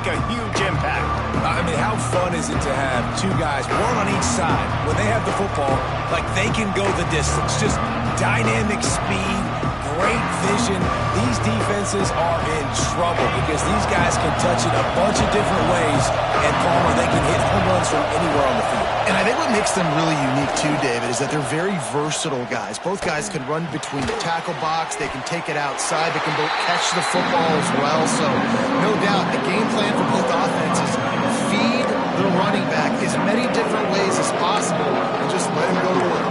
make a huge impact. I mean, how fun is it to have two guys, one on each side, when they have the football, like they can go the distance. Just dynamic speed, great vision. These defenses are in trouble because these guys can touch it a bunch of different ways, and Palmer, they can hit home runs from anywhere on the field. And I think what makes them really unique too, David, is that they're very versatile guys. Both guys can run between the tackle box. They can take it outside. They can both catch the football as well. So no doubt the game plan for both offenses, feed the running back as many different ways as possible and just let him go to work.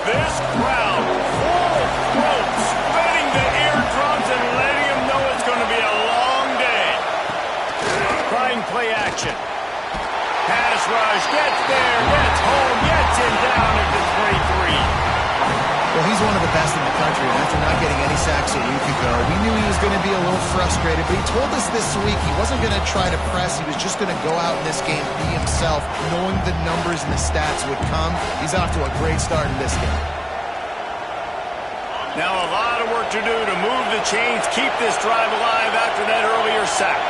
This crowd full throat, spinning the eardrums and letting him know it's going to be a long day. Trying play action. Pass rush, gets there, gets home, gets him down at the 23. Well, he's one of the best in the country, and after not getting any sacks a week ago, we knew he was going to be a little frustrated, but he told us this week he wasn't going to try to press. He was just going to go out in this game, be himself, knowing the numbers and the stats would come. He's off to a great start in this game. Now a lot of work to do to move the chains, keep this drive alive after that earlier sack.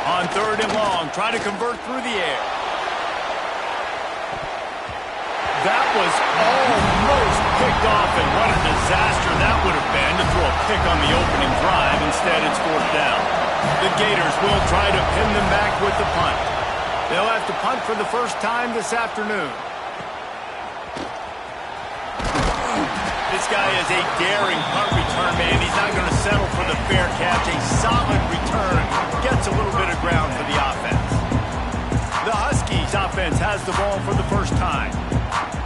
On 3rd and long, trying to convert through the air. That was almost picked off, and what a disaster that would have been to throw a pick on the opening drive. Instead, it's 4th down. The Gators will try to pin them back with the punt. They'll have to punt for the first time this afternoon. This guy is a daring punt return man. He's not going to settle for the fair catch. A solid return. Gets a little bit of ground for the offense. The Huskies offense has the ball for the first time.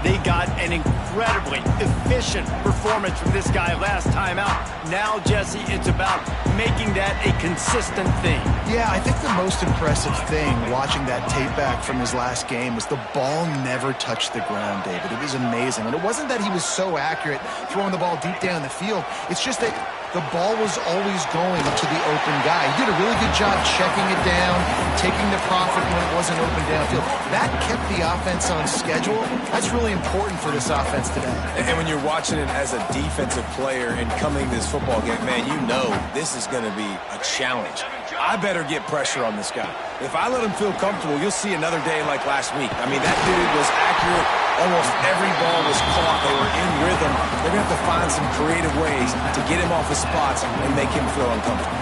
They got an incredibly efficient performance from this guy last time out. Now, Jesse, it's about making that a consistent thing. Yeah, I think the most impressive thing watching that tape back from his last game was the ball never touched the ground, David. It was amazing. And it wasn't that he was so accurate throwing the ball deep down the field. It's just that the ball was always going to the open guy. He did a really good job checking it down, taking the profit when it wasn't open downfield. That kept the offense on schedule. That's really important for this offense today. And when you're watching it as a defensive player and coming to this football game, man, you know this is going to be a challenge. I better get pressure on this guy. If I let him feel comfortable, you'll see another day like last week. I mean, that dude was accurate. Almost every ball was caught. They were in rhythm. They're going to have to find some creative ways to get him off his spots and make him feel uncomfortable.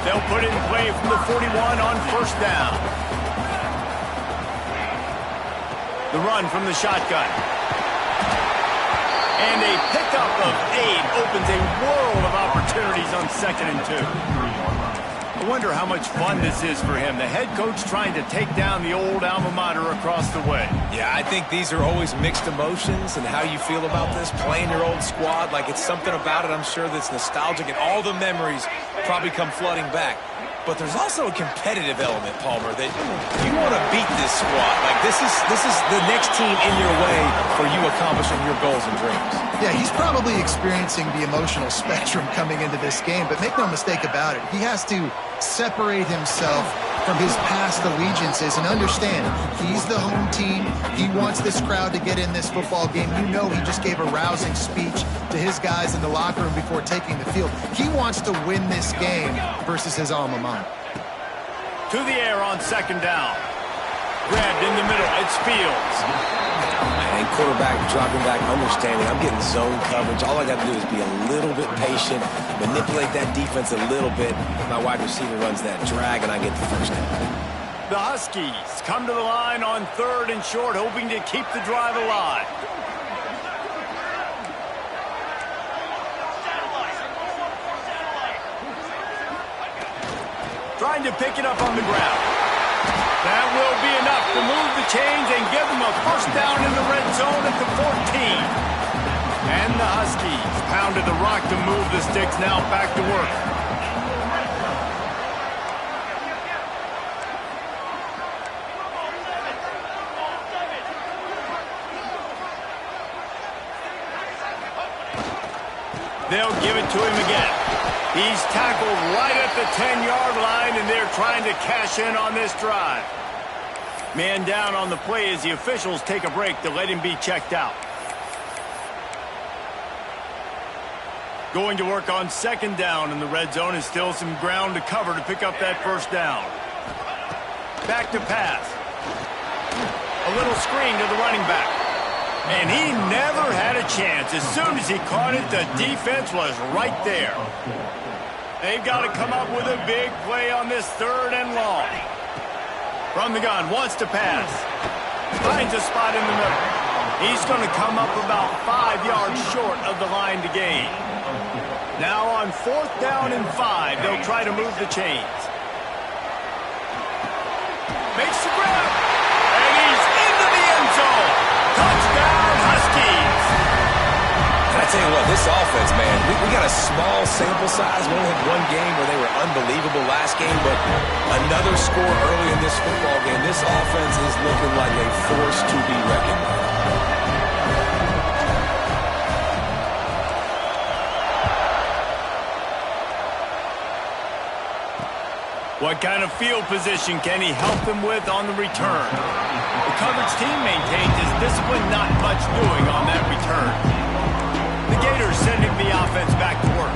They'll put it in play from the 41 on 1st down. The run from the shotgun. And a pickup of 8 opens a world of opportunities on 2nd and 2. I wonder how much fun this is for him. The head coach trying to take down the old alma mater across the way. Yeah, I think these are always mixed emotions and how you feel about this, playing your old squad. Like, it's something about it, I'm sure, that's nostalgic, and all the memories probably come flooding back. But there's also a competitive element, Palmer, that you want to beat this squad. Like, this is the next team in your way for you accomplishing your goals and dreams. Yeah, he's probably experiencing the emotional spectrum coming into this game, but make no mistake about it. He has to separate himself from his past allegiances and understand he's the home team. He wants this crowd to get in this football game. You know he just gave a rousing speech to his guys in the locker room before taking the field. He wants to win this game versus his alma mater. To the air on 2nd down. Grabbed in the middle. It's Fields. And quarterback dropping back, understanding I'm getting zone coverage. All I got to do is be a little bit patient, manipulate that defense a little bit. My wide receiver runs that drag, and I get the first down. The Huskies come to the line on 3rd and short, hoping to keep the drive alive. Trying to pick it up on the ground. That will be enough to move the chains and give them a first down in the red zone at the 14. And the Huskies pounded the rock to move the sticks, now back to work. They'll give it to him again. He's tackled right at the 10-yard line, and they're trying to cash in on this drive. Man down on the play as the officials take a break to let him be checked out. Going to work on second down in the red zone, and still some ground to cover to pick up that first down. Back to pass. A little screen to the running back. And he never had a chance. As soon as he caught it, the defense was right there. They've got to come up with a big play on this third and long. From the gun, wants to pass. Finds a spot in the middle. He's going to come up about 5 yards short of the line to gain. Now on fourth down and 5, they'll try to move the chains. Makes the grab, and he's into the end zone. Touchdown, Huskies. And I tell you what, this offense, man, we got a small sample size. We only had one game where they were unbelievable last game, but another score early in this football game. This offense is looking like a force to be reckoned with. What kind of field position can he help them with on the return? The coverage team maintains his discipline, not much doing on that return. The Gators sending the offense back to work.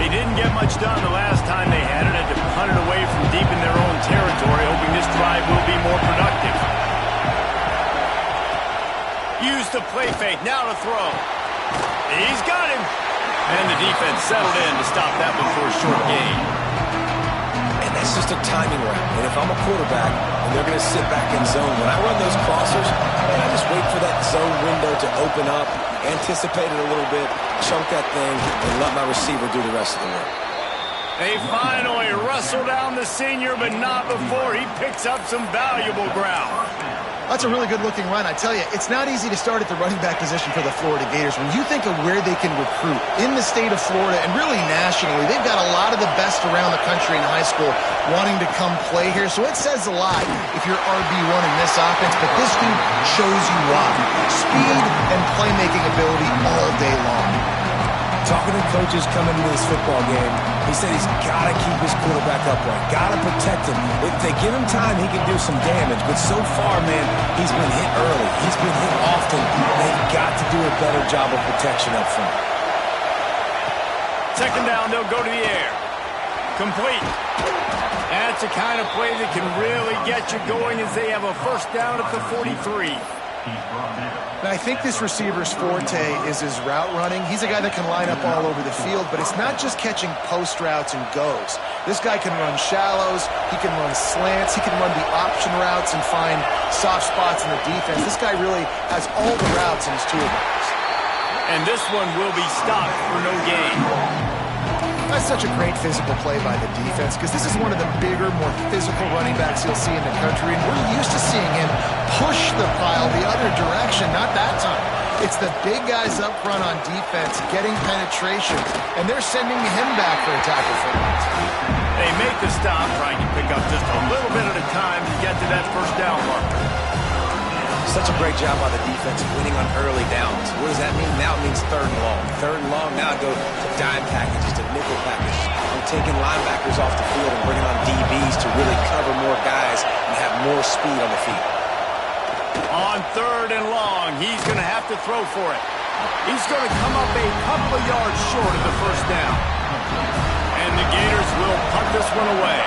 They didn't get much done the last time they had it. Had to punt it away from deep in their own territory, hoping this drive will be more productive. Use the play fake, now to throw. He's got him. And the defense settled in to stop that one for a short gain. It's just a timing route. And if I'm a quarterback and they're going to sit back in zone, when I run those crossers, I just wait for that zone window to open up, anticipate it a little bit, chunk that thing, and let my receiver do the rest of the work. They finally wrestle down the senior, but not before he picks up some valuable ground. That's a really good-looking run. I tell you, it's not easy to start at the running back position for the Florida Gators. When you think of where they can recruit in the state of Florida and really nationally, they've got a lot of the best around the country in high school wanting to come play here. So it says a lot if you're RB1 in this offense, but this dude shows you why. Speed and playmaking ability all day long. Talking to coaches coming into this football game, he said he's got to keep his quarterback upright, got to protect him. If they give him time, he can do some damage. But so far, man, he's been hit early. He's been hit often. They've got to do a better job of protection up front. Second down, they'll go to the air. Complete. That's the kind of play that can really get you going as they have a first down at the 43. Now, I think this receiver's forte is his route running. He's a guy that can line up all over the field, but it's not just catching post routes and goes. This guy can run shallows, he can run slants, he can run the option routes and find soft spots in the defense. This guy really has all the routes in his toolbox. And this one will be stopped for no gain. That's such a great physical play by the defense because this is one of the bigger, more physical running backs you'll see in the country, and we're used to seeing him push the pile the other direction. Not that time. It's the big guys up front on defense getting penetration, and they're sending him back for a tackle for once. They make the stop, trying to pick up just a little bit at a time to get to that first down marker. Such a great job by the defense winning on early downs. What does that mean? Now it means third and long. Third and long, now I go to dime packages, to nickel packages. I'm taking linebackers off the field and bringing on DBs to really cover more guys and have more speed on the field. On third and long, he's going to have to throw for it. He's going to come up a couple of yards short of the first down. And the Gators will punt this one away.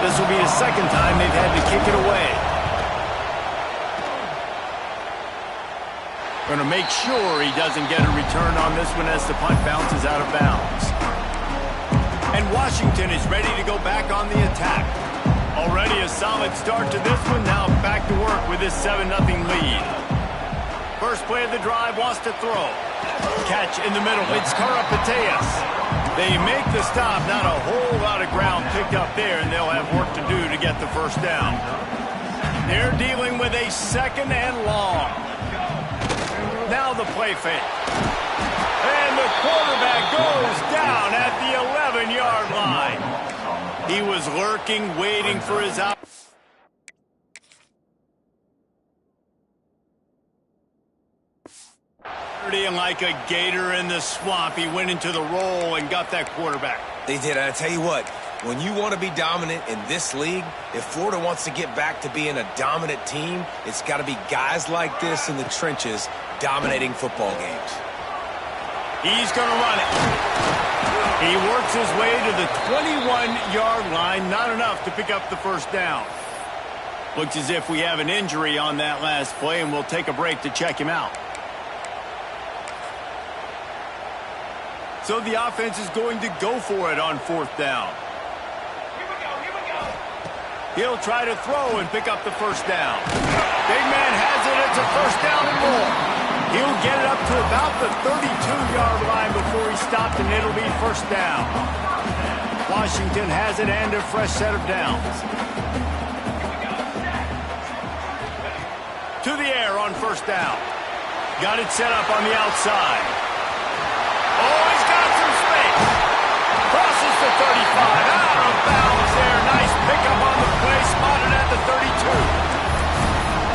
This will be the second time they've had to kick it away. Going to make sure he doesn't get a return on this one as the punt bounces out of bounds. And Washington is ready to go back on the attack. Already a solid start to this one. Now back to work with this 7-0 lead. First play of the drive, wants to throw. Catch in the middle. It's Karapateas. They make the stop. Not a whole lot of ground picked up there, and they'll have work to do to get the first down. They're dealing with a second and long. Now the play fake. And the quarterback goes down at the 11-yard line. He was lurking, waiting for his out. Like a gator in the swamp, he went into the roll and got that quarterback. They did, and I tell you what, when you want to be dominant in this league, if Florida wants to get back to being a dominant team, it's got to be guys like this in the trenches dominating football games. He's going to run it. He works his way to the 21-yard line. Not enough to pick up the first down. Looks as if we have an injury on that last play, and we'll take a break to check him out. So the offense is going to go for it on fourth down. He'll try to throw and pick up the first down. Big man has it. It's a first down and more. He'll get it up to about the 32-yard line before he stopped, and it'll be first down. Washington has it and a fresh set of downs. To the air on first down. Got it set up on the outside. Oh, he's got some space. Crosses the 35. Out of bounds there. Nice pickup on the play. Spotted at the 32.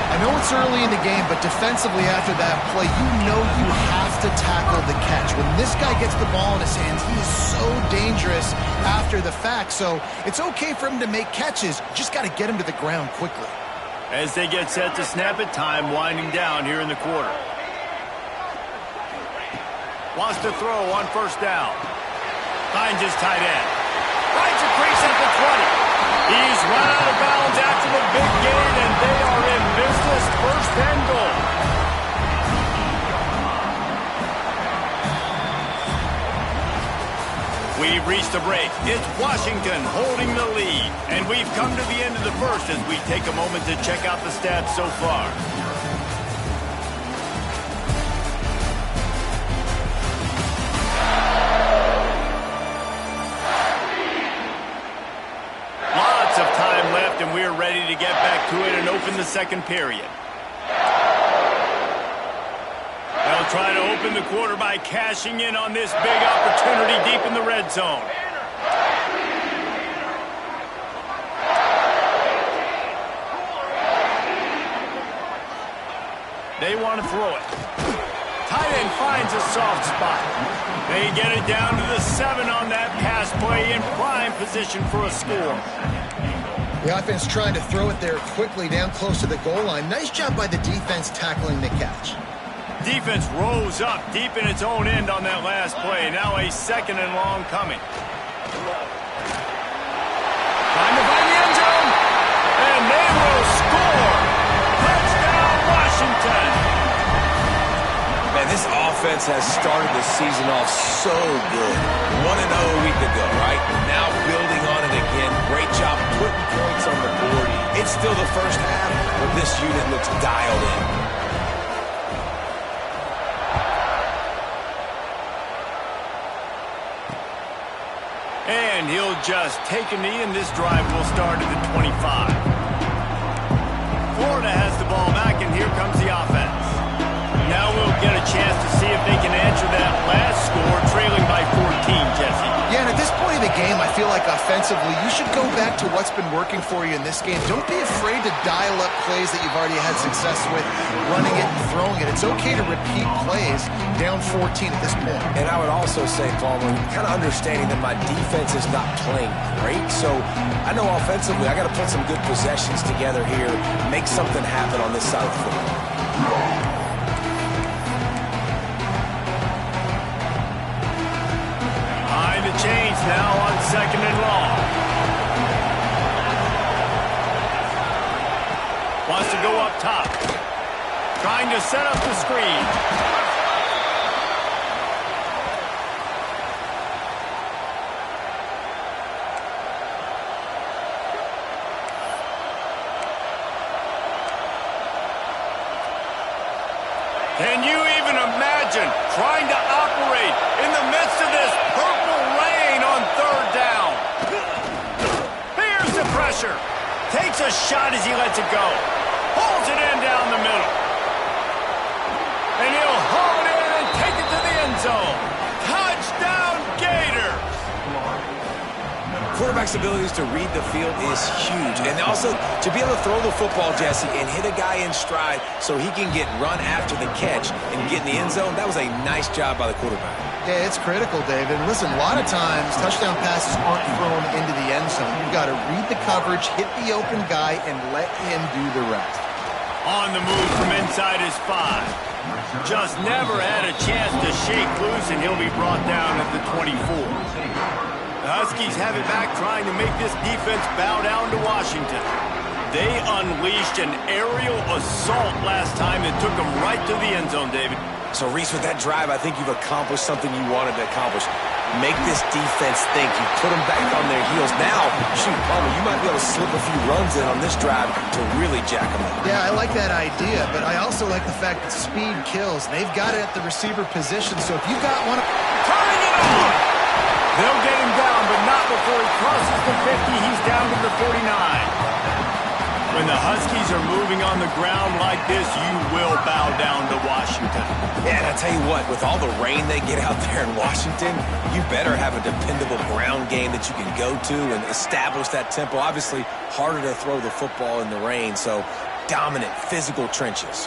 I know it's early in the game, but defensively after that play, you know you have to tackle the catch. When this guy gets the ball in his hands, he is so dangerous after the fact. So it's okay for him to make catches. Just got to get him to the ground quickly. As they get set to snap it, time winding down here in the quarter. Wants to throw on first down. Finds his tight end. Finds a crease at the 20. He's run out of bounds after the big gain, and they are in business. First and goal. We've reached the break. It's Washington holding the lead. And we've come to the end of the first as we take a moment to check out the stats so far. Lots of time left, and we're ready to get back to it and open the second period. They'll try to open the quarter by cashing in on this big opportunity deep in the red zone. They want to throw it. Tight end finds a soft spot. They get it down to the 7 on that pass play in prime position for a score. The offense trying to throw it there quickly down close to the goal line. Nice job by the defense tackling the catch. Defense rose up deep in its own end on that last play. Now a second and long coming. Time to find the end zone. And they will score. Touchdown, Washington. Man, this offense has started the season off so good. 1-0 a week ago, right? Now building on it again. Great job putting points on the board. It's still the first half, but this unit looks dialed in. And he'll just take a knee, and this drive will start at the 25. Florida has the ball back, and here comes the offense. Now we'll get a chance to see if they can answer that last score, trailing by 14, Jesse. Yeah, and at this point of the game, I feel like offensively, you should go back to what's been working for you in this game. Don't be afraid to dial up plays that you've already had success with, running it and throwing it. It's okay to repeat plays down 14 at this point. And I would also say, Palmer, kind of understanding that my defense is not playing great, so I know offensively I got to put some good possessions together here, make something happen on this side of the football. Change now on second and long. Wants to go up top. Trying to set up the screen. Can you even imagine trying to operate in the midst of this purple rain on third down? Here's the pressure. Takes a shot as he lets it go. Pulls it in down the middle. And he'll haul it in and take it to the end zone. Touchdown, Gators! Quarterback's abilities to read the field is huge. And also, to be able to throw the football, Jesse, and hit a guy in stride so he can get run after the catch and get in the end zone, that was a nice job by the quarterback. Yeah, it's critical, David. Listen, a lot of times, touchdown passes aren't thrown into the end zone. You've got to read the coverage, hit the open guy, and let him do the rest. On the move from inside his 5. Just never had a chance to shake break loose, and he'll be brought down at the 24. The Huskies have it back, trying to make this defense bow down to Washington. They unleashed an aerial assault last time that took them right to the end zone, David. So, Reese, with that drive, I think you've accomplished something you wanted to accomplish. Make this defense think. You put them back on their heels. Now, shoot, Palmer, you might be able to slip a few runs in on this drive to really jack them up. Yeah, I like that idea, but I also like the fact that speed kills. They've got it at the receiver position, so if you've got one... Turning it on! They'll get him down, but not before he crosses the 50. He's down to the 49. When the Huskies are moving on the ground like this, you will bow down to Washington. Yeah, and I tell you what, with all the rain they get out there in Washington, you better have a dependable ground game that you can go to and establish that tempo. Obviously, harder to throw the football in the rain, so dominant physical trenches.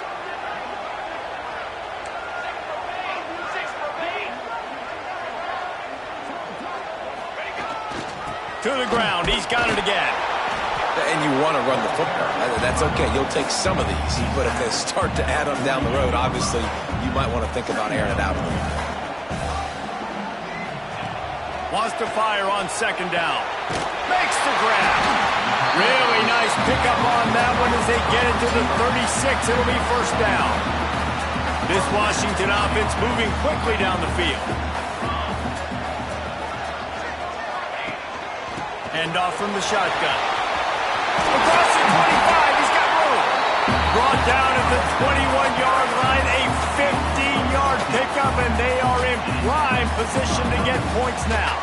To the ground, he's got it again. And you want to run the football. That's okay. You'll take some of these. But if they start to add up down the road, obviously, you might want to think about airing it out a little bit. Wants to fire on second down. Makes the grab. Really nice pickup on that one as they get it to the 36. It'll be first down. This Washington offense moving quickly down the field. Hand off from the shotgun. Across the 25, he's got room. Brought down at the 21-yard line, a 15-yard pickup, and they are in prime position to get points now.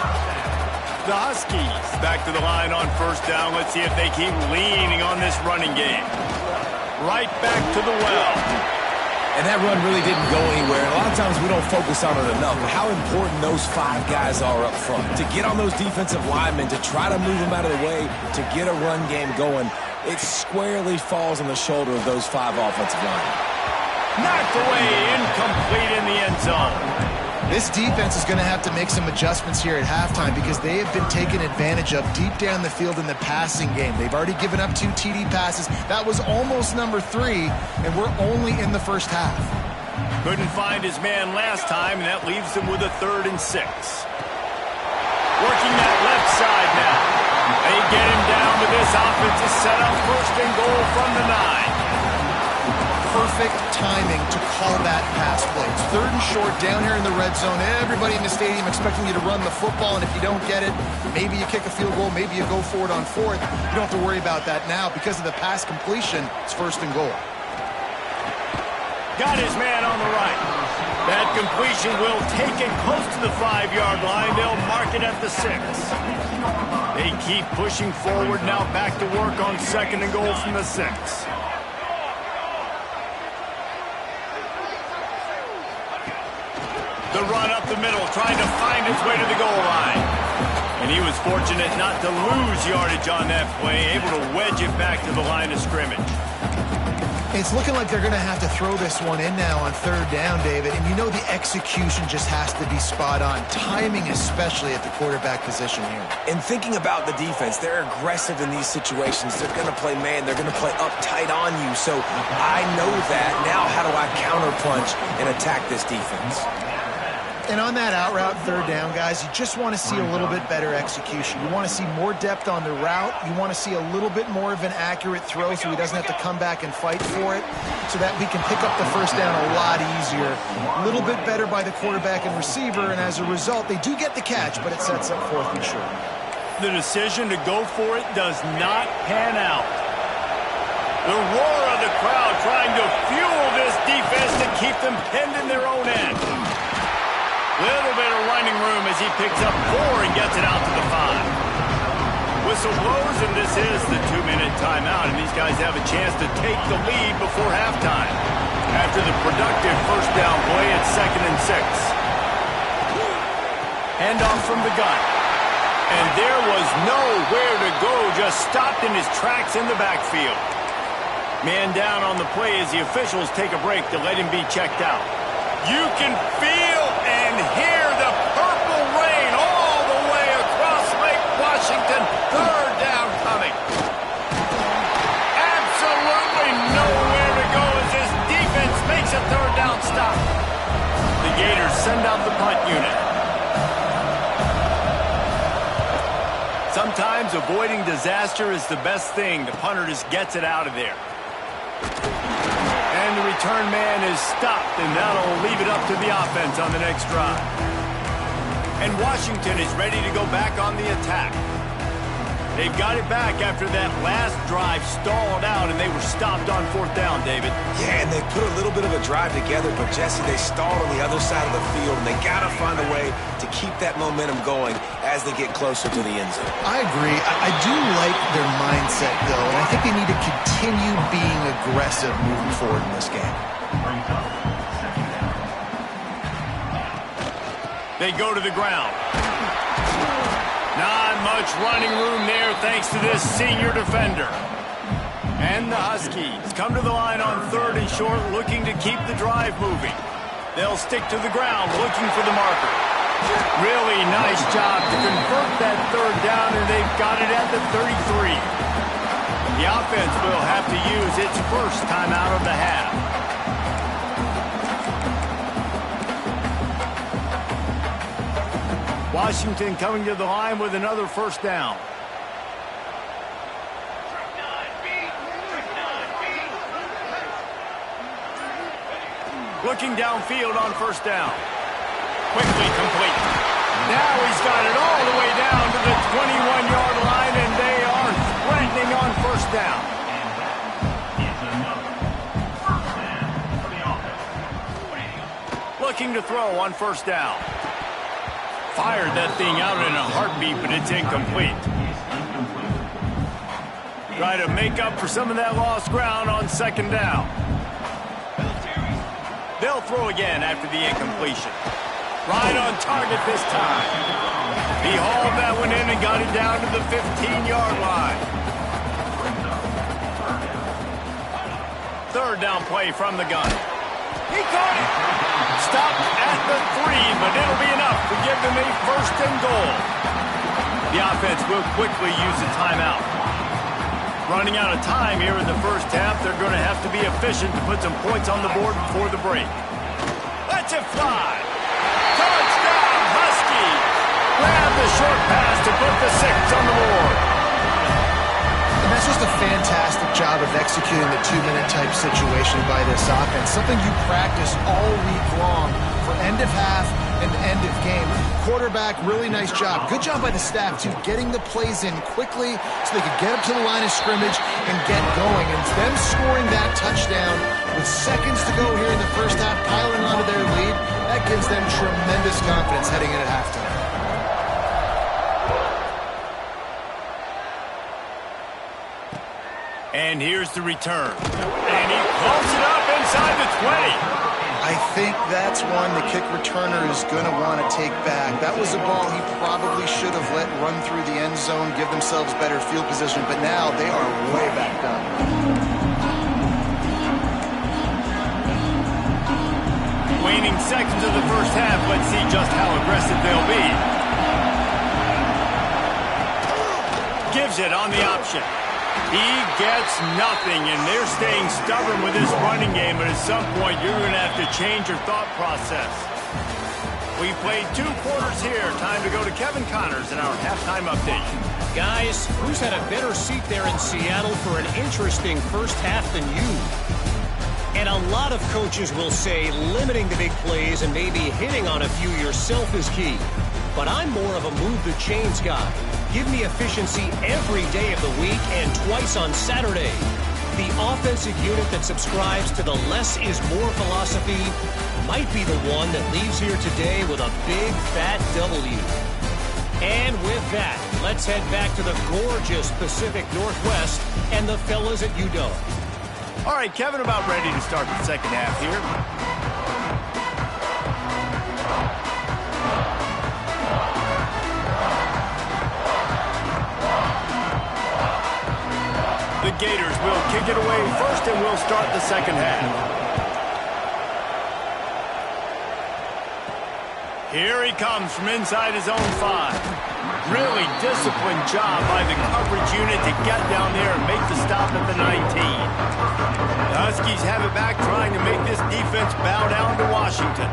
The Huskies back to the line on first down. Let's see if they keep leaning on this running game. Right back to the well. And that run really didn't go anywhere. And a lot of times we don't focus on it enough. But how important those 5 guys are up front. To get on those defensive linemen, to try to move them out of the way, to get a run game going, it squarely falls on the shoulder of those 5 offensive linemen. Knocked away, incomplete in the end zone. This defense is going to have to make some adjustments here at halftime because they have been taken advantage of deep down the field in the passing game. They've already given up 2 TD passes. That was almost number 3, and we're only in the first half. Couldn't find his man last time, and that leaves them with a 3rd and 6. Working that left side now. They get him down, but this offense is set up first and goal from the 9. Perfect timing to call that pass play. It's 3rd and short down here in the red zone. Everybody in the stadium expecting you to run the football, and if you don't get it, maybe you kick a field goal, maybe you go for it on 4th. You don't have to worry about that now. Because of the pass completion, it's 1st and goal. Got his man on the right. That completion will take it close to the 5-yard line. They'll mark it at the 6. They keep pushing forward now, back to work on 2nd and goal from the 6. The run up the middle, trying to find its way to the goal line. And he was fortunate not to lose yardage on that play, able to wedge it back to the line of scrimmage. It's looking like they're going to have to throw this one in now on 3rd down, David. And you know the execution just has to be spot on. Timing especially at the quarterback position here. And thinking about the defense, they're aggressive in these situations. They're going to play man. They're going to play uptight on you. So I know that. Now how do I counterpunch and attack this defense? And on that out route, 3rd down, guys, you just want to see a little bit better execution. You want to see more depth on the route. You want to see a little bit more of an accurate throw so he doesn't have to come back and fight for it, so that we can pick up the 1st down a lot easier. A little bit better by the quarterback and receiver, and as a result, they do get the catch, but it sets up 4th and short. The decision to go for it does not pan out. The roar of the crowd trying to fuel this defense to keep them pinned in their own end. Little bit of running room as he picks up 4 and gets it out to the 5. Whistle blows, and this is the 2-minute timeout, and these guys have a chance to take the lead before halftime. After the productive 1st down play, it's 2nd and 6. Handoff from the gun. And there was nowhere to go, just stopped in his tracks in the backfield. Man down on the play as the officials take a break to let him be checked out. You can feel and hear the purple rain all the way across Lake Washington. 3rd down coming. Absolutely nowhere to go as this defense makes a 3rd down stop. The Gators send out the punt unit. Sometimes avoiding disaster is the best thing. The punter just gets it out of there. And the return man is stopped, and that'll leave it up to the offense on the next drive. And Washington is ready to go back on the attack. They've got it back after that last drive stalled out, and they were stopped on 4th down, David. Yeah, and they put a little bit of a drive together, but, Jesse, they stalled on the other side of the field, and they got to find a way to keep that momentum going as they get closer to the end zone. I agree. I do like their mindset, though, and I think they need to continue being aggressive moving forward in this game. They go to the ground. Not much running room there thanks to this senior defender. And the Huskies come to the line on 3rd and short, looking to keep the drive moving. They'll stick to the ground, looking for the marker. Really nice job to convert that 3rd down, and they've got it at the 33. The offense will have to use its first timeout of the half. Washington coming to the line with another 1st down. Looking downfield on 1st down. Quickly complete. Now he's got it all the way down to the 21-yard line, and they are threatening on 1st down. Looking to throw on 1st down. Fired that thing out in a heartbeat, but it's incomplete. Try to make up for some of that lost ground on 2nd down. They'll throw again after the incompletion. Right on target this time. He hauled that one in and got it down to the 15-yard line. 3rd down play from the gun. He caught it. Stopped at the 3, but it'll be enough to give them a 1st and goal. The offense will quickly use a timeout. Running out of time here in the 1st half, they're going to have to be efficient to put some points on the board before the break. Let's it fly. Touchdown, Husky. Grab the short pass to put the 6 on the board. And that's just a fantastic job of executing the 2-minute type situation by this offense. Something you practice all week long for end of half and end of game. Quarterback, really nice job. Good job by the staff, too, getting the plays in quickly so they could get up to the line of scrimmage and get going. And them scoring that touchdown with seconds to go here in the 1st half, piling onto their lead, that gives them tremendous confidence heading in at halftime. And here's the return. And he pulls it up inside the 20. I think that's one the kick returner is going to want to take back. That was a ball he probably should have let run through the end zone, give themselves better field position, but now they are way back up. Waning seconds of the 1st half, let's see just how aggressive they'll be. Gives it on the option. He gets nothing, and they're staying stubborn with this running game, but at some point you're going to have to change your thought process. We played 2 quarters here. Time to go to Kevin Connors in our halftime update. Guys, who's had a better seat there in Seattle for an interesting 1st half than you? And a lot of coaches will say limiting the big plays and maybe hitting on a few yourself is key. But I'm more of a move the chains guy. Give me efficiency every day of the week and twice on Saturday. The offensive unit that subscribes to the less is more philosophy might be the one that leaves here today with a big fat W. And with that, let's head back to the gorgeous Pacific Northwest and the fellas at UW. All right, Kevin, about ready to start the 2nd half here. The Gators will kick it away first, and we'll start the 2nd half. Here he comes from inside his own 5. Really disciplined job by the coverage unit to get down there and make the stop at the 19. The Huskies have it back, trying to make this defense bow down to Washington.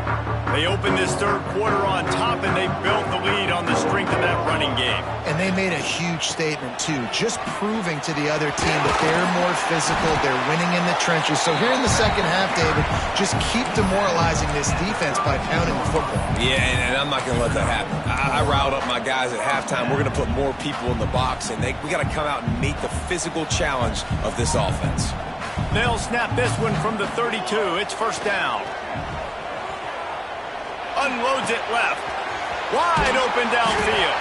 They opened this third quarter on top, and they built the lead on the strength of that running game. And they made a huge statement, too, just proving to the other team that they're more physical, they're winning in the trenches. So here in the second half, David, just keep demoralizing this defense by pounding the football. Yeah, and I'm not going to let that happen. I riled up my guys at halftime. We're going to put more people in the box, and we got to come out and meet the physical challenge of this offense. They'll snap this one from the 32. It's first down. Unloads it left. Wide open downfield.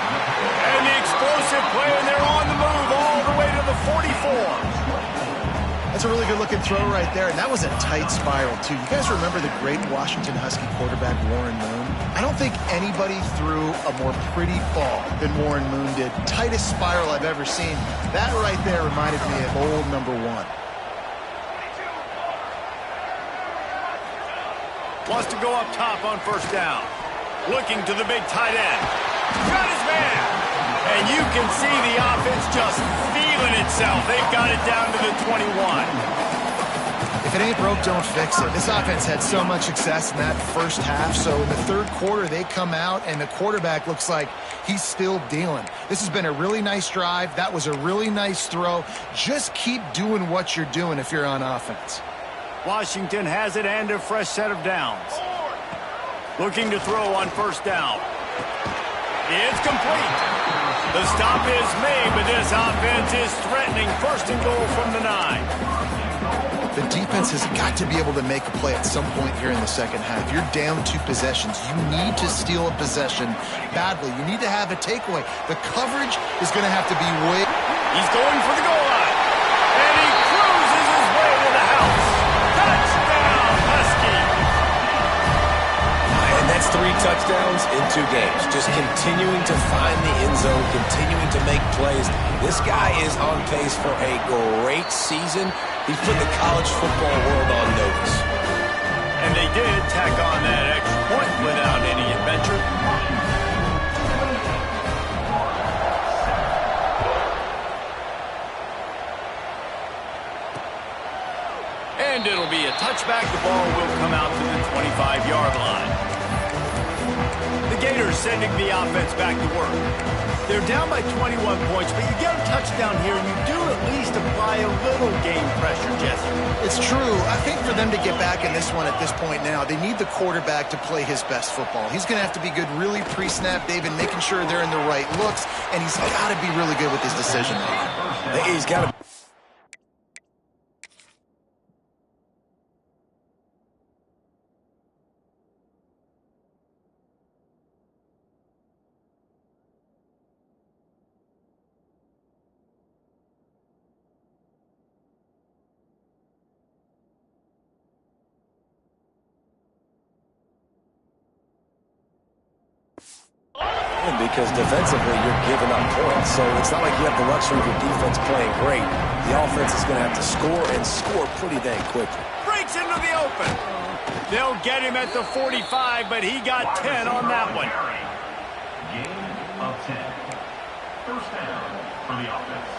And the explosive play, and they're on the move all the way to the 44. That's a really good-looking throw right there, and that was a tight spiral, too. You guys remember the great Washington Husky quarterback Warren Moon? I don't think anybody threw a more pretty ball than Warren Moon did. Tightest spiral I've ever seen. That right there reminded me of old number 1. Wants to go up top on first down. Looking to the big tight end. Got his man. And you can see the offense just feeling itself. They've got it down to the 21. If it ain't broke, don't fix it. This offense had so much success in that first half, so in the third quarter they come out and the quarterback looks like he's still dealing. This has been a really nice drive. That was a really nice throw. Just keep doing what you're doing if you're on offense. Washington has it and a fresh set of downs. Looking to throw on first down. It's complete. The stop is made, but this offense is threatening first and goal from the 9. The defense has got to be able to make a play at some point here in the second half. You're down 2 possessions. You need to steal a possession badly. You need to have a takeaway. The coverage is going to have to be way... He's going for the goal line. And he cruises his way to the house. Touchdown, Husky. And that's 3 touchdowns in 2 games. Just continuing to find the end zone, continuing to make plays. This guy is on pace for a great season. He's put the college football world on notice. And they did tack on that extra point without any adventure. And it'll be a touchback. The ball will come out to the 25-yard line. The Gators sending the offense back to work. They're down by 21 points, but you get a touchdown here, and you do at least apply a little game pressure, Jesse. It's true. I think for them to get back in this one at this point now, they need the quarterback to play his best football. He's going to have to be good really pre-snap, David, making sure they're in the right looks, and he's got to be really good with his decision making. He's got to... Because defensively, you're giving up points. So it's not like you have the luxury of your defense playing great. The offense is going to have to score and score pretty dang quickly. Breaks into the open. They'll get him at the 45, but he got 10 on that one. Gain of 10. First down for the offense.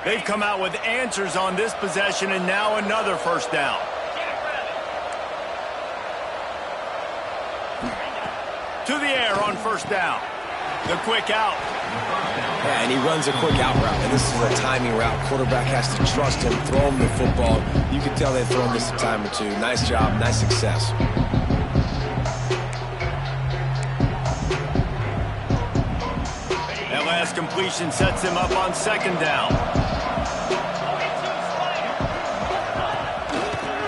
They've come out with answers on this possession, and now another first down. To the air on first down. The quick out. Yeah, and he runs a quick out route, and this is a timing route. Quarterback has to trust him, throw him the football. You can tell they've thrown this a time or 2. Nice job, nice success. That last completion sets him up on second down.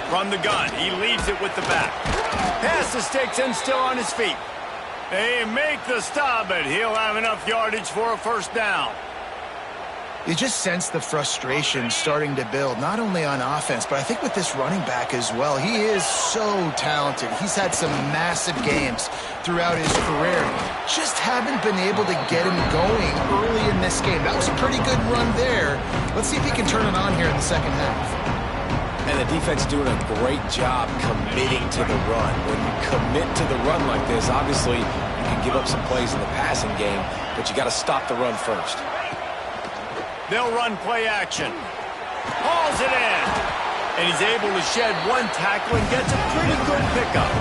From the gun, he leaves it with the back. Pass the sticks and still on his feet. They make the stop, but he'll have enough yardage for a first down. You just sense the frustration starting to build, not only on offense, but I think with this running back as well. He is so talented. He's had some massive games throughout his career. Just haven't been able to get him going early in this game. That was a pretty good run there. Let's see if he can turn it on here in the second half. And the defense doing a great job committing to the run. When you commit to the run like this, obviously you can give up some plays in the passing game, but you got to stop the run first. They'll run play action. Hauls it in. And he's able to shed one tackle and gets a pretty good pickup.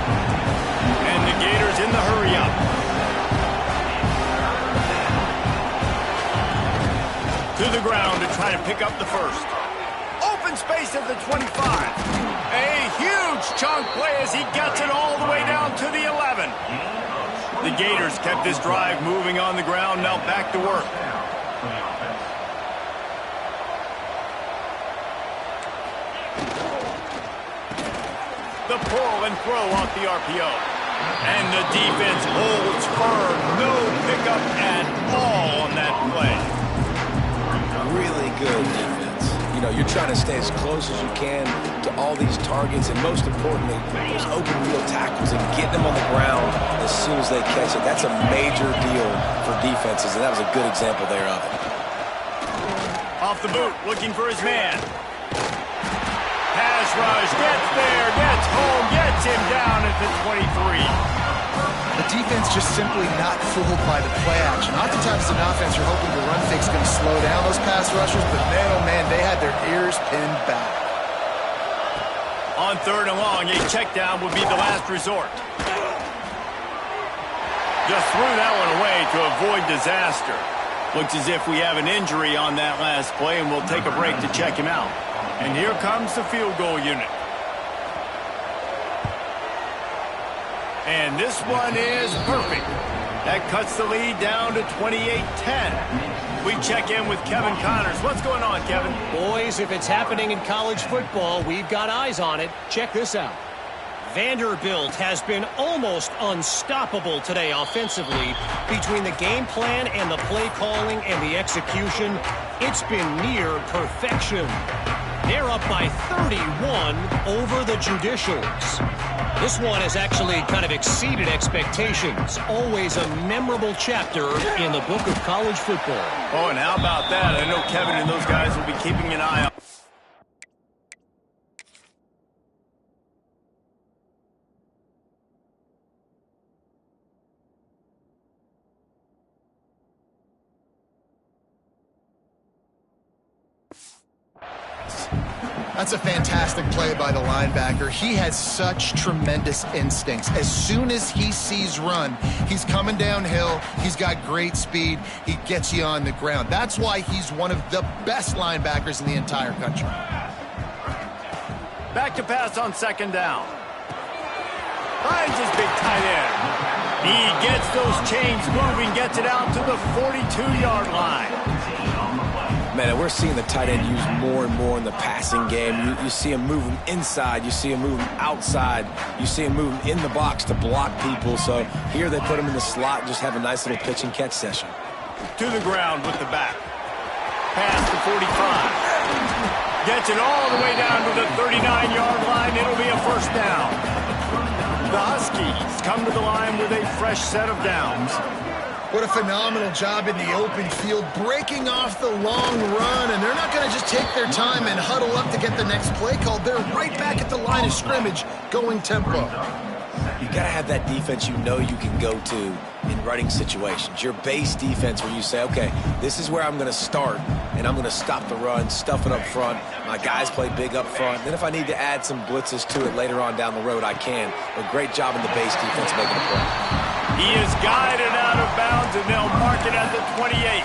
And the Gators in the hurry-up. To the ground to try to pick up the first. Open space at the 25. A huge chunk play as he gets it all the way down to the 11. The Gators kept this drive moving on the ground. Now back to work. The pull and throw off the RPO. And the defense holds firm. No pickup at all on that play. Really good defense. You know, you're trying to stay as close as you can to all these targets, and most importantly, those open wheel tackles and get them on the ground as soon as they catch it. That's a major deal for defenses, and that was a good example there of it. Off the boot, looking for his man. Pass rush, gets there, gets home, gets him down at the 23. The defense just simply not fooled by the play action. Oftentimes as an offense, you're hoping the run fake's going to slow down those pass rushers, but man, oh man, they had their ears pinned back. On 3rd and long, a check down would be the last resort. Just threw that one away to avoid disaster. Looks as if we have an injury on that last play, and we'll take a break to check him out. And here comes the field goal unit. And this one is perfect. That cuts the lead down to 28-10. We check in with Kevin Connors. What's going on, Kevin? Boys, if it's happening in college football, we've got eyes on it. Check this out. Vanderbilt has been almost unstoppable today offensively. Between the game plan and the play calling and the execution, it's been near perfection. They're up by 31 over the Judicials. This one has actually kind of exceeded expectations. Always a memorable chapter in the book of college football. Oh, and how about that? I know Kevin and those guys will be keeping an eye on. That's a fantastic play by the linebacker. He has such tremendous instincts. As soon as he sees run, he's coming downhill. He's got great speed. He gets you on the ground. That's why he's one of the best linebackers in the entire country. Back to pass on 2nd down. Finds his big tight end. He gets those chains moving, gets it out to the 42-yard line. Man, we're seeing the tight end used more and more in the passing game. You see him move him inside. You see him move him outside. You see him move him in the box to block people. So here they put him in the slot and just have a nice little pitch and catch session. To the ground with the back. Pass to 45. Gets it all the way down to the 39-yard line. It'll be a 1st down. The Huskies come to the line with a fresh set of downs. What a phenomenal job in the open field, breaking off the long run, and they're not going to just take their time and huddle up to get the next play called. They're right back at the line of scrimmage, going tempo. You got to have that defense you know you can go to in running situations. Your base defense where you say, okay, this is where I'm going to start, and I'm going to stop the run, stuff it up front. My guys play big up front. Then if I need to add some blitzes to it later on down the road, I can. But great job in the base defense making a play. He is guided out of bounds, and they'll mark it at the 28.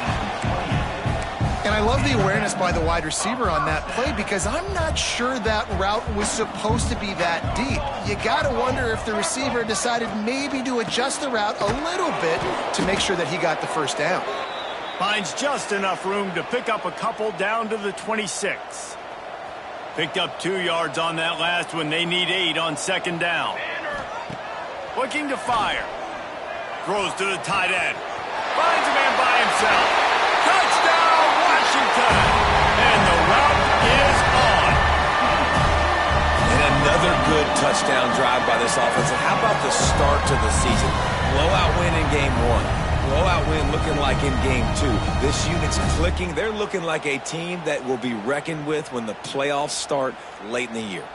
And I love the awareness by the wide receiver on that play because I'm not sure that route was supposed to be that deep. You got to wonder if the receiver decided maybe to adjust the route a little bit to make sure that he got the 1st down. Finds just enough room to pick up a couple down to the 26. Picked up 2 yards on that last one. They need 8 on 2nd down. Looking to fire. Throws to the tight end. Finds a man by himself. Touchdown, Washington! And the route is on. And another good touchdown drive by this offense. And how about the start to the season? Blowout win in game 1. Blowout win looking like in game 2. This unit's clicking. They're looking like a team that will be reckoned with when the playoffs start late in the year.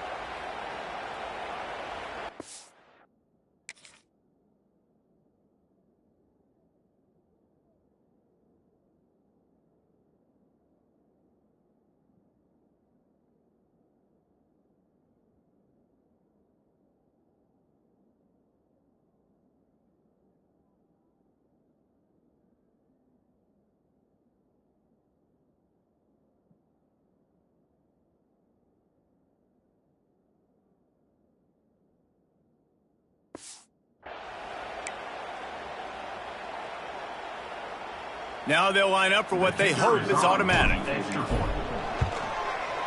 Now they'll line up for what they hope is automatic.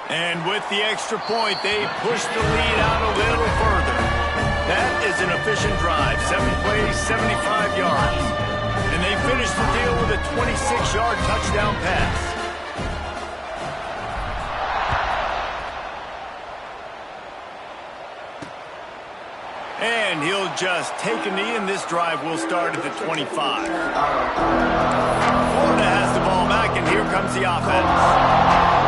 And with the extra point, they push the lead out a little further. That is an efficient drive. 7 plays, 75 yards. And they finish the deal with a 26-yard touchdown pass. And he'll just take a knee, and this drive will start at the 25. Florida has the ball back, and here comes the offense.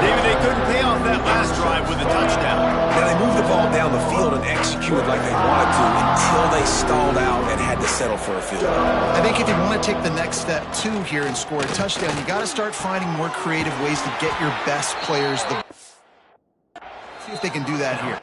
David, they couldn't pay off that last drive with a touchdown. Now, they moved the ball down the field and executed like they wanted to until they stalled out and had to settle for a field goal. I think if you want to take the next step, too, here and score a touchdown, you got to start finding more creative ways to get your best players the ball. See if they can do that here.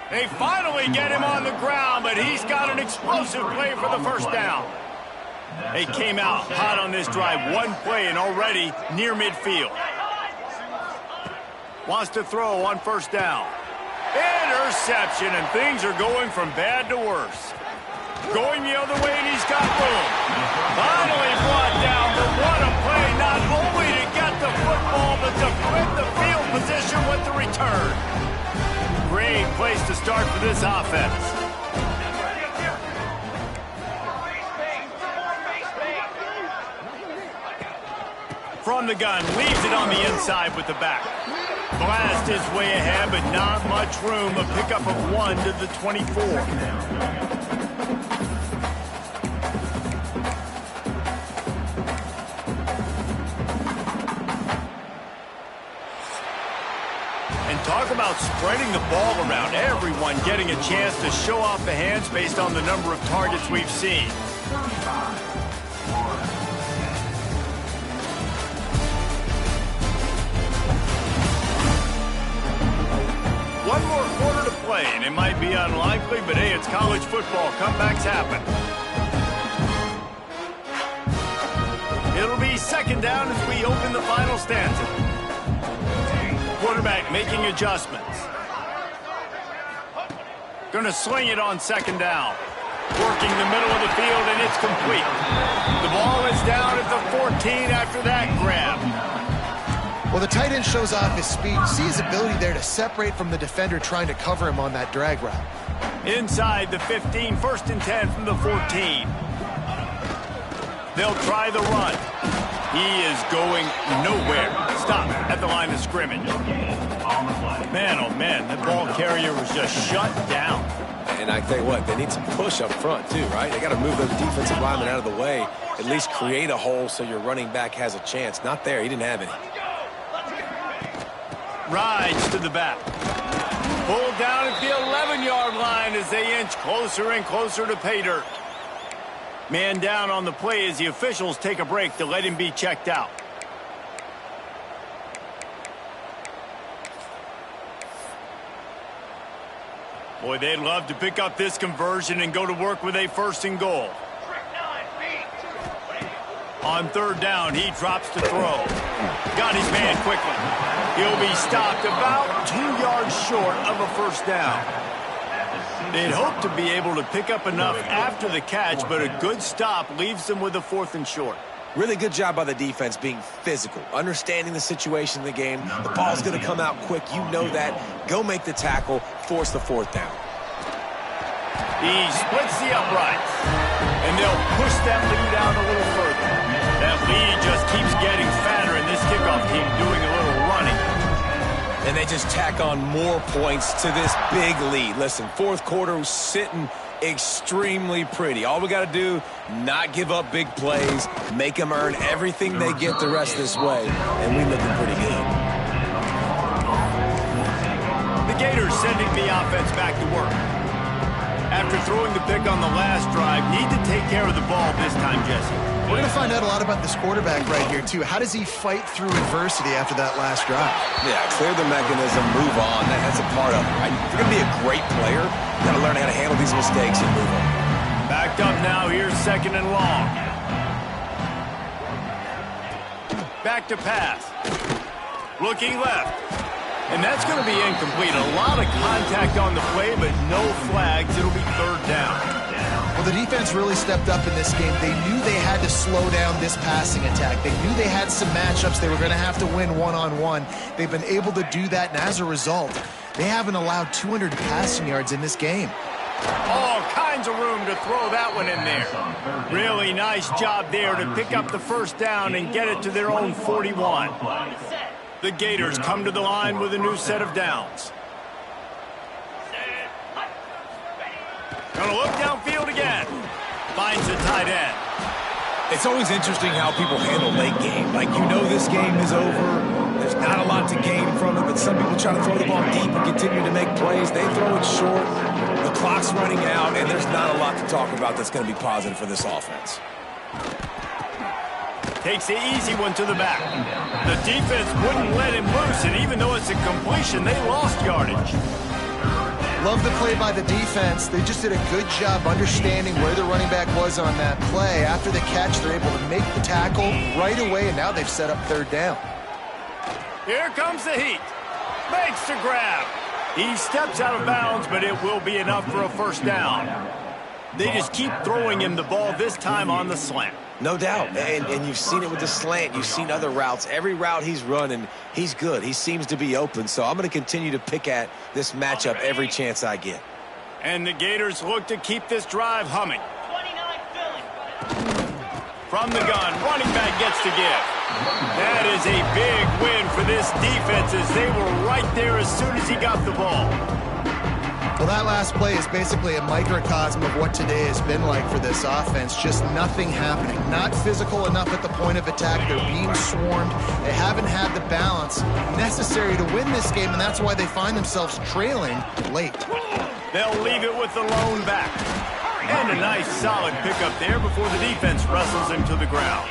They finally get him on the ground, but he's got an explosive play for the first down. They came out hot on this drive. One play and already near midfield. Wants to throw on first down. Interception, and things are going from bad to worse. Going the other way, and he's got room. Finally brought down, but what a play, not only to get the football, but to flip the field position with the return. Great place to start for this offense. From the gun, leaves it on the inside with the back. Blast his way ahead, but not much room. A pickup of 1 to the 24. Talk about spreading the ball around. Everyone getting a chance to show off the hands based on the number of targets we've seen. One more quarter to play, and it might be unlikely, but hey, it's college football. Comebacks happen. It'll be second down as we open the final stanza. Quarterback making adjustments. Gonna sling it on second down. Working the middle of the field, and it's complete. The ball is down at the 14 after that grab. Well, the tight end shows off his speed. See his ability there to separate from the defender trying to cover him on that drag route. Inside the 15, 1st and 10 from the 14. They'll try the run. He is going nowhere. Stop at the line of scrimmage. Man, oh man, that ball carrier was just shut down. And I tell you what, they need some push up front too, right? They got to move those defensive linemen out of the way, at least create a hole so your running back has a chance. Not there, he didn't have any. Rides to the back. Pulled down at the 11-yard line as they inch closer and closer to pay dirt. Man down on the play as the officials take a break to let him be checked out. Boy, they'd love to pick up this conversion and go to work with a 1st and goal. On 3rd down, he drops to throw. Got his man quickly. He'll be stopped about 2 yards short of a 1st down. They'd hope to be able to pick up enough after the catch, but a good stop leaves them with a 4th and short. Really good job by the defense being physical, understanding the situation in the game. The ball's going to come out quick. You know that. Go make the tackle, force the 4th down. He splits the uprights. And they'll push that lead out a little further. That lead just keeps getting fatter, and this kickoff team doing a little running. And they just tack on more points to this big lead. Listen, fourth quarter was sitting extremely pretty. All we got to do, not give up big plays, make them earn everything they get the rest of this way, and we looking pretty good. The Gators sending the offense back to work. After throwing the pick on the last drive, need to take care of the ball this time, Jesse. We're going to find out a lot about this quarterback right here, too. How does he fight through adversity after that last drive? Yeah, clear the mechanism, move on. That's a part of it, right? If you're going to be a great player, you got to learn how to handle these mistakes and move on. Backed up now, here's 2nd and long. Back to pass. Looking left. And that's going to be incomplete. A lot of contact on the play, but no flags. It'll be 3rd down. Well, the defense really stepped up in this game. They knew they had to slow down this passing attack. They knew they had some matchups they were going to have to win one-on-one. They've been able to do that, and as a result, they haven't allowed 200 passing yards in this game. All kinds of room to throw that one in there. Really nice job there to pick up the 1st down and get it to their own 41. The Gators come to the line with a new set of downs. Gonna look downfield again. Finds the tight end. It's always interesting how people handle late game. Like, you know this game is over. There's not a lot to gain from it, but some people try to throw the ball deep and continue to make plays. They throw it short. The clock's running out, and there's not a lot to talk about that's going to be positive for this offense. Takes the easy one to the back. The defense wouldn't let him loose, and even though it's a completion, they lost yardage. Love the play by the defense. They just did a good job understanding where the running back was on that play. After the catch, they're able to make the tackle right away, and now they've set up 3rd down. Here comes the heat. Makes the grab. He steps out of bounds, but it will be enough for a 1st down. They just keep throwing him the ball, this time on the slant. No doubt, and you've seen it with the slant. You've seen other routes. Every route he's running, he's good. He seems to be open, so I'm going to continue to pick at this matchup every chance I get. And the Gators look to keep this drive humming. From the gun, running back gets the give. That is a big win for this defense as they were right there as soon as he got the ball. Well, that last play is basically a microcosm of what today has been like for this offense. Just nothing happening. Not physical enough at the point of attack. They're being swarmed. They haven't had the balance necessary to win this game, and that's why they find themselves trailing late. They'll leave it with the lone back. And a nice solid pickup there before the defense wrestles him to the ground.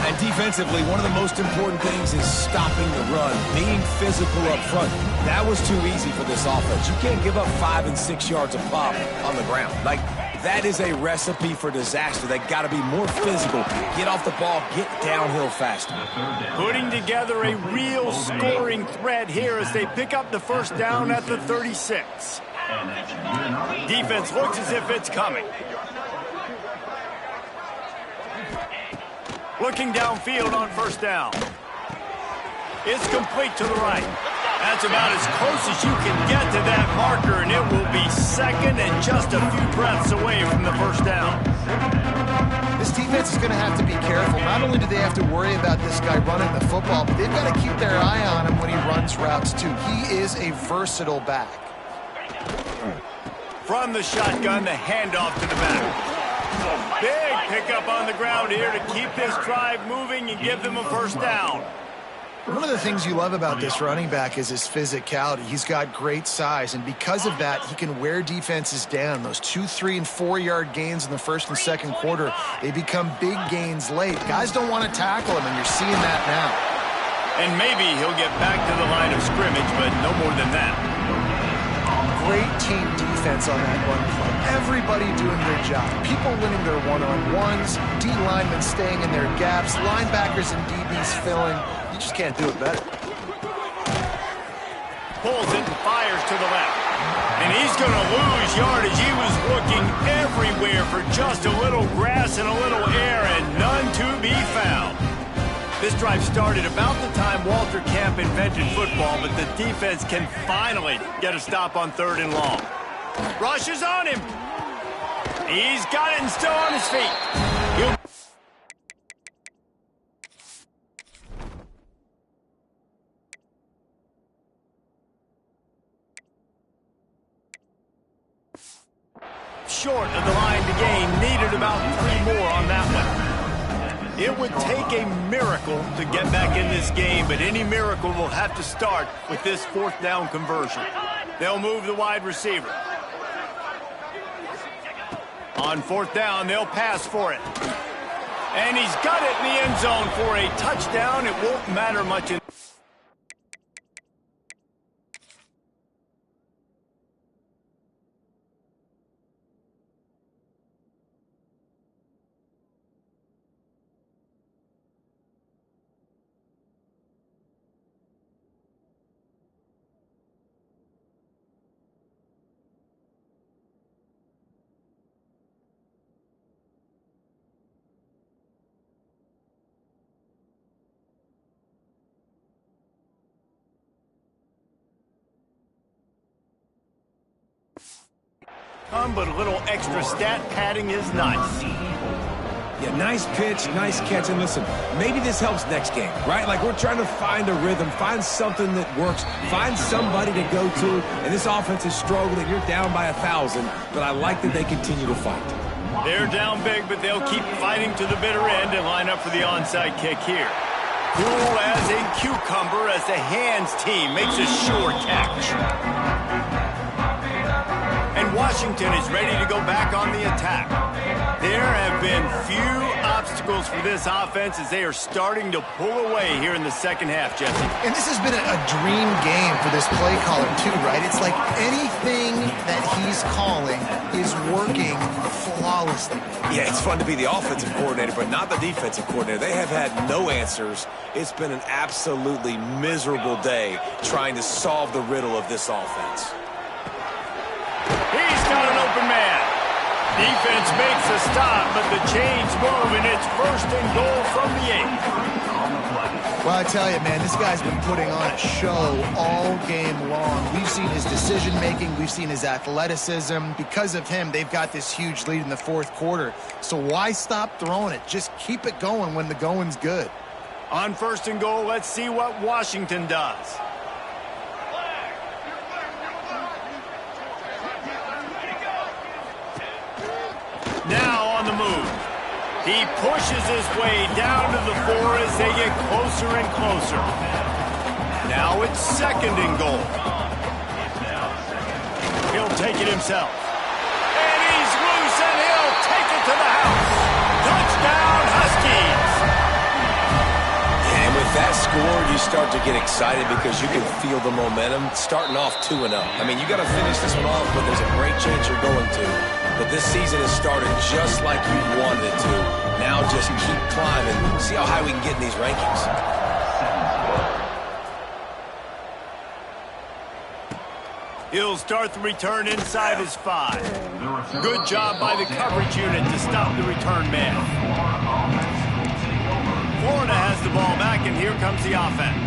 And defensively, one of the most important things is stopping the run, being physical up front. That was too easy for this offense. You can't give up 5 and 6 yards a pop on the ground. Like, that is a recipe for disaster. They got to be more physical, get off the ball, get downhill faster. Putting together a real scoring threat here as they pick up the 1st down at the 36. Defense looks as if it's coming. Looking downfield on 1st down. It's complete to the right. That's about as close as you can get to that marker, and it will be 2nd and just a few breaths away from the 1st down. This defense is going to have to be careful. Not only do they have to worry about this guy running the football, but they've got to keep their eye on him when he runs routes, too. He is a versatile back. From the shotgun, the handoff to the back. Big pickup on the ground here to keep this drive moving and give them a 1st down. One of the things you love about this running back is his physicality. He's got great size, and because of that, he can wear defenses down. Those 2, 3, and 4-yard gains in the 1st and 2nd quarter, they become big gains late. Guys don't want to tackle him, and you're seeing that now. And maybe he'll get back to the line of scrimmage, but no more than that. Great team defense on that run play. Everybody doing their job. People winning their one-on-ones, D linemen staying in their gaps, linebackers and DBs filling. You just can't do it better. Pulls it and fires to the left. And he's going to lose yardage. He was looking everywhere for just a little grass and a little air, and none to be found. This drive started about the time Walter Camp invented football, but the defense can finally get a stop on 3rd and long. Rushes on him. He's got it and still on his feet. Short of the line to gain. Needed about 3 more on that one. It would take a miracle to get back in this game, but any miracle will have to start with this 4th down conversion. They'll move the wide receiver. On 4th down, they'll pass for it. And he's got it in the end zone for a touchdown. It won't matter much in but a little extra stat padding is nice. Yeah, nice pitch, nice catch. And listen, maybe this helps next game, right? Like we're trying to find a rhythm, find something that works, find somebody to go to. And this offense is struggling. You're down by 1,000, but I like that they continue to fight. They're down big, but they'll keep fighting to the bitter end and line up for the onside kick here. Cool as a cucumber as the hands team makes a sure catch. And Washington is ready to go back on the attack. There have been few obstacles for this offense as they are starting to pull away here in the second half, Jesse. And this has been a dream game for this play caller, too, right? It's like anything that he's calling is working flawlessly. Yeah, it's fun to be the offensive coordinator, but not the defensive coordinator. They have had no answers. It's been an absolutely miserable day trying to solve the riddle of this offense. He's got an open man. Defense makes a stop, but the chains move, and it's 1st and goal from the 8. Well, I tell you, man, this guy's been putting on a show all game long. We've seen his decision-making. We've seen his athleticism. Because of him, they've got this huge lead in the 4th quarter. So why stop throwing it? Just keep it going when the going's good. On 1st and goal, let's see what Washington does. Now on the move. He pushes his way down to the 4 as they get closer and closer. Now it's 2nd and goal. He'll take it himself. And he's loose, and he'll take it to the house. Touchdown, Huskies. And with that score, you start to get excited because you can feel the momentum starting off 2-0. I mean, you got to finish this one off, but there's a great chance you're going to. But this season has started just like you wanted it to. Now just keep climbing. See how high we can get in these rankings. He'll start the return inside his 5. Good job by the coverage unit to stop the return man. Florida has the ball back, and here comes the offense.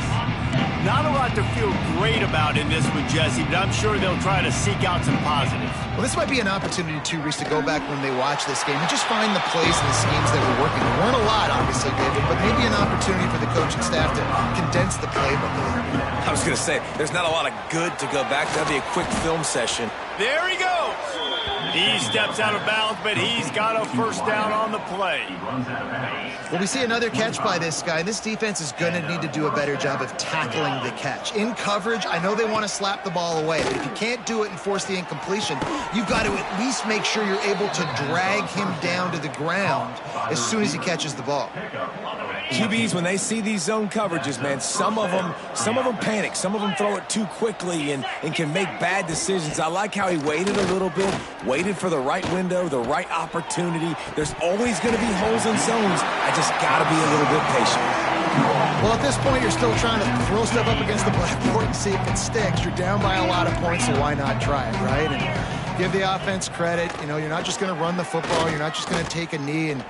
Not a lot to feel great about in this one, Jesse, but I'm sure they'll try to seek out some positives. Well, this might be an opportunity, too, Reese, to go back when they watch this game and just find the plays and the schemes that were working. There weren't a lot, obviously, David, but maybe an opportunity for the coaching staff to condense the playbook a little bit. I was going to say, there's not a lot of good to go back. That'd be a quick film session. There he goes. He steps out of bounds, but he's got a 1st down on the play. Well, we see another catch by this guy. This defense is going to need to do a better job of tackling the catch. In coverage, I know they want to slap the ball away, but if you can't do it and force the incompletion, you've got to at least make sure you're able to drag him down to the ground as soon as he catches the ball. QBs, when they see these zone coverages, man, some of them panic. Some of them throw it too quickly and can make bad decisions. I like how he waited a little bit, waited for the right window, the right opportunity. There's always going to be holes in zones. I just got to be a little bit patient. Well, at this point, you're still trying to throw stuff up against the blackboard and see if it sticks. You're down by a lot of points, so why not try it, right? And give the offense credit. You know, you're not just going to run the football. You're not just going to take a knee and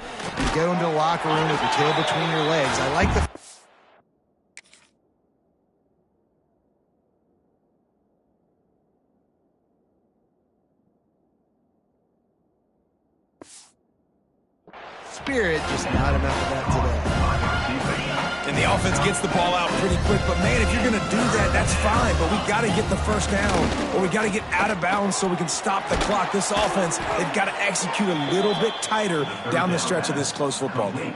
go into the locker room with your tail between your legs. I like the... spirit, just not enough of that today. And the offense gets the ball out pretty quick. But, man, if you're going to do that, that's fine. But we got to get the first down, or we got to get out of bounds so we can stop the clock. This offense, they've got to execute a little bit tighter down the stretch of this close football game.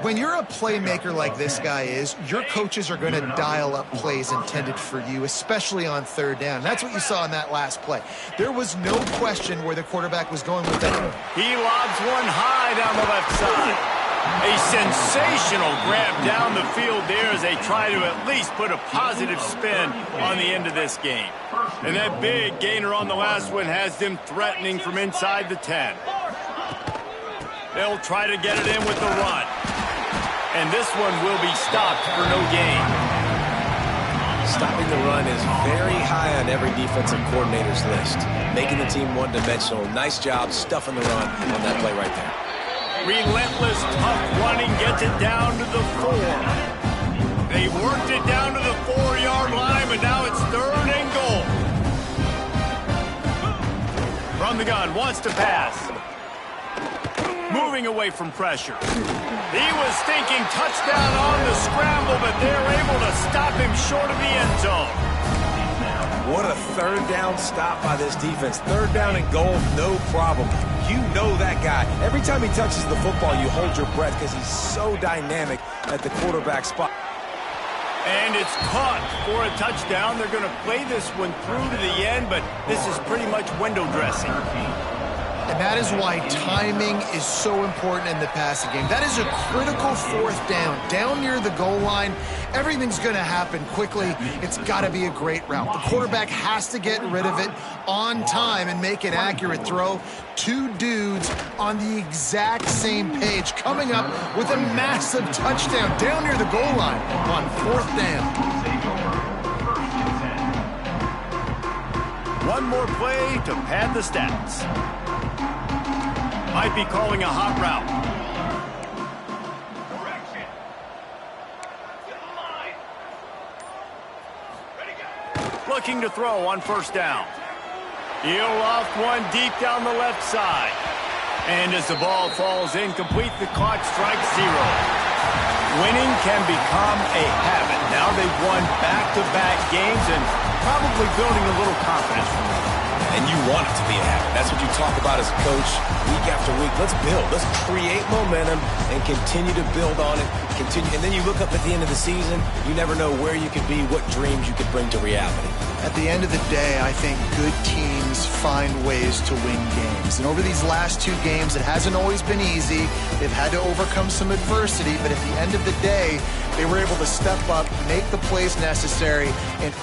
When you're a playmaker like this guy is, your coaches are going to dial up plays intended for you, especially on third down. That's what you saw in that last play. There was no question where the quarterback was going with that. He lobs one high down the left side. A sensational grab down the field there as they try to at least put a positive spin on the end of this game. And that big gainer on the last one has them threatening from inside the 10. They'll try to get it in with the run. And this one will be stopped for no gain. Stopping the run is very high on every defensive coordinator's list. Making the team one-dimensional. Nice job stuffing the run on that play right there. Relentless, tough running gets it down to the 4. They worked it down to the 4-yard line, but now it's 3rd and goal. From the gun, wants to pass. Moving away from pressure. He was thinking touchdown on the scramble, but they're able to stop him short of the end zone. What a third down stop by this defense. 3rd down and goal, no problem. You know that guy. Every time he touches the football, you hold your breath because he's so dynamic at the quarterback spot. And it's caught for a touchdown. They're going to play this one through to the end, but this is pretty much window dressing. And that is why timing is so important in the passing game. That is a critical 4th down. Down near the goal line, everything's going to happen quickly. It's got to be a great route. The quarterback has to get rid of it on time and make an accurate throw. 2 dudes on the exact same page coming up with a massive touchdown down near the goal line on 4th down. One more play to pad the stats. Might be calling a hot route. Looking to throw on 1st down. He'll loft one deep down the left side. And as the ball falls incomplete, the clock strikes 0. Winning can become a habit. Now they've won back-to-back games and probably building a little confidence from them. And you want it to be a habit. That's what you talk about as a coach week after week. Let's build. Let's create momentum and continue to build on it. And then you look up at the end of the season, you never know where you could be, what dreams you could bring to reality. At the end of the day, I think good teams find ways to win games. And over these last 2 games, it hasn't always been easy. They've had to overcome some adversity, but at the end of the day, they were able to step up, make the plays necessary, and